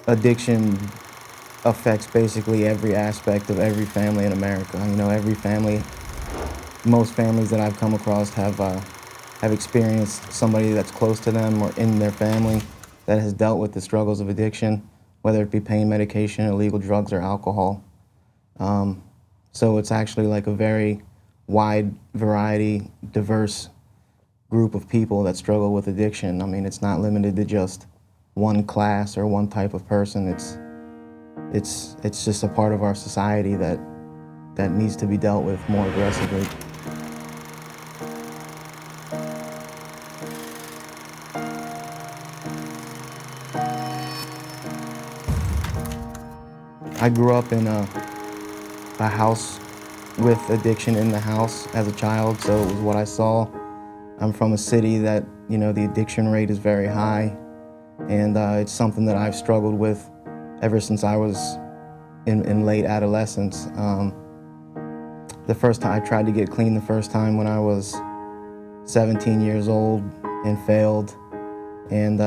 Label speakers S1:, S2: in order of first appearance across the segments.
S1: addiction affects basically every aspect of every family in America. You know, every family, most families that I've come across have experienced somebody that's close to them or in their family that has dealt with the struggles of addiction, whether it be pain medication, illegal drugs, or alcohol. So it's actually like a very wide variety, diverse group of people that struggle with addiction. I mean, it's not limited to just one class or one type of person. It's just a part of our society that needs to be dealt with more aggressively. I grew up in a house with addiction in the house as a child, so it was what I saw. I'm from a city that, you know, the addiction rate is very high, and it's something that I've struggled with ever since I was in late adolescence. The first time I tried to get clean the first time when I was 17 years old and failed, and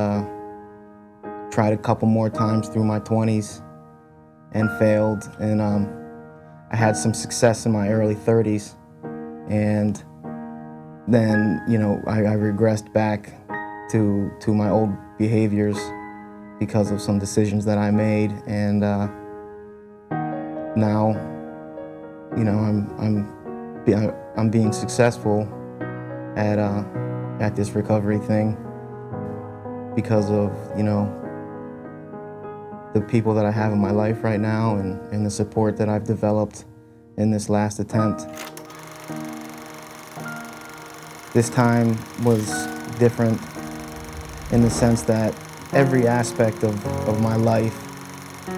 S1: tried a couple more times through my 20s and failed, and I had some success in my early 30s, and then, you know, I regressed back to my old behaviors because of some decisions that I made, and now, you know, I'm being successful at this recovery thing because of, you know, the people that I have in my life right now and the support that I've developed in this last attempt. This time was different in the sense that every aspect of my life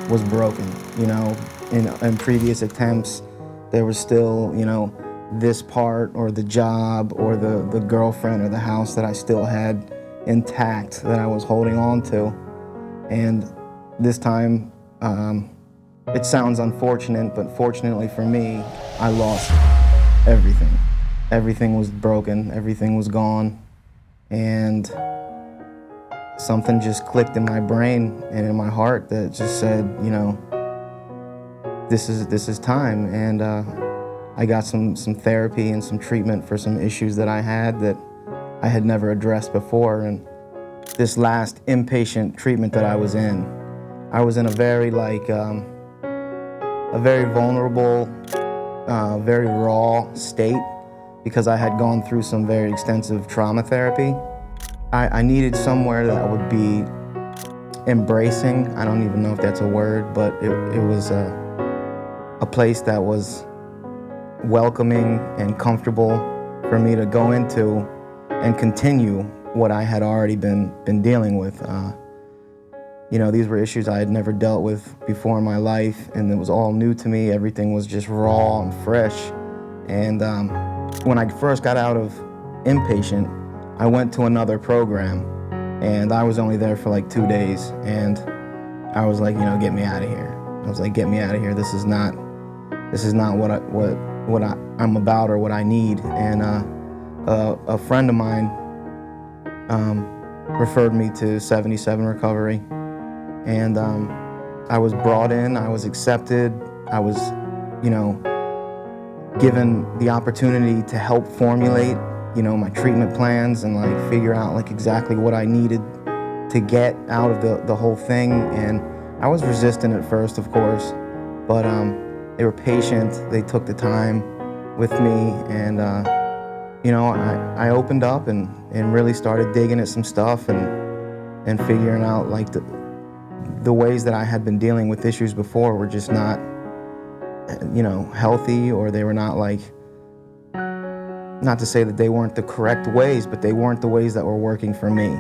S1: was broken. You know, in previous attempts, there was still, you know, this part or the job or the girlfriend or the house that I still had intact that I was holding on to. And this time, it sounds unfortunate, but fortunately for me, I lost everything. Everything was broken, everything was gone, and something just clicked in my brain and in my heart that just said, you know, this is time. And I got some therapy and some treatment for some issues that I had never addressed before. And this last inpatient treatment that I was in a very a very vulnerable, very raw state because I had gone through some very extensive trauma therapy. I needed somewhere that would be embracing. I don't even know if that's a word, but it was a place that was welcoming and comfortable for me to go into and continue what I had already been dealing with. You know, these were issues I had never dealt with before in my life, and it was all new to me. Everything was just raw and fresh. And when I first got out of inpatient, I went to another program, and I was only there for like 2 days, and I was like, you know, get me out of here. I was like, get me out of here. This is not what I'm about or what I need. And a friend of mine referred me to 77 Recovery. And I was brought in, I was accepted, I was, you know, given the opportunity to help formulate, you know, my treatment plans and like figure out like exactly what I needed to get out of the whole thing. And I was resistant at first, of course, but they were patient, they took the time with me, and you know, I opened up and really started digging at some stuff and figuring out like the ways that I had been dealing with issues before were just not, you know, healthy, or they were not like, not to say that they weren't the correct ways, but they weren't the ways that were working for me.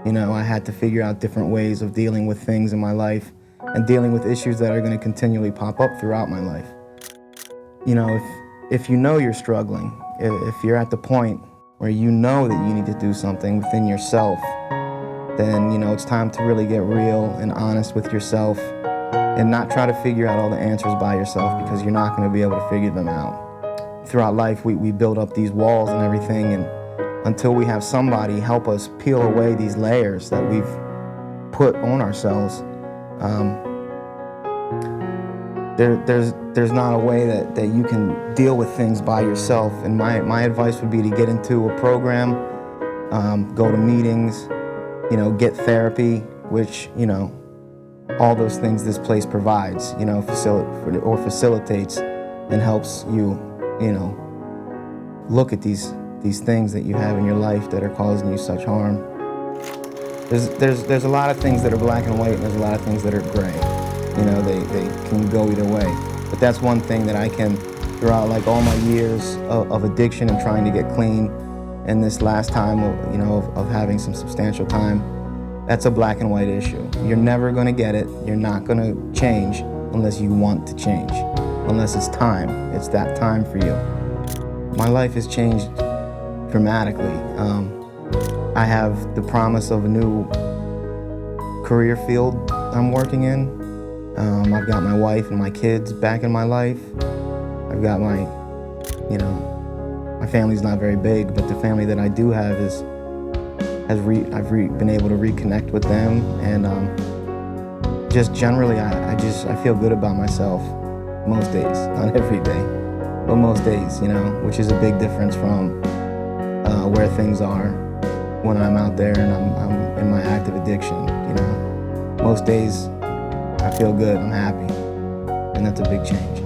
S1: You know, I had to figure out different ways of dealing with things in my life and dealing with issues that are going to continually pop up throughout my life. You know, if you know you're struggling, if you're at the point where you know that you need to do something within yourself, then, you know, it's time to really get real and honest with yourself and not try to figure out all the answers by yourself, because you're not going to be able to figure them out. Throughout life, we build up these walls and everything, and until we have somebody help us peel away these layers that we've put on ourselves, There's not a way that you can deal with things by yourself. And my advice would be to get into a program, go to meetings, get therapy, which, all those things this place provides, facilitates and helps you, look at these things that you have in your life that are causing you such harm. There's a lot of things that are black and white, and there's a lot of things that are gray. They can go either way. But that's one thing that I can, throughout like all my years of addiction and trying to get clean, and this last time of having some substantial time, that's a black and white issue. You're never gonna get it. You're not gonna change unless you want to change, unless it's time. It's that time for you. My life has changed dramatically. I have the promise of a new career field I'm working in. I've got my wife and my kids back in my life. I've got my family's not very big, but the family that I do have I've been able to reconnect with them, and just generally, I feel good about myself most days, not every day, but most days, which is a big difference from where things are when I'm out there and I'm in my active addiction. Most days I feel good, I'm happy, and that's a big change.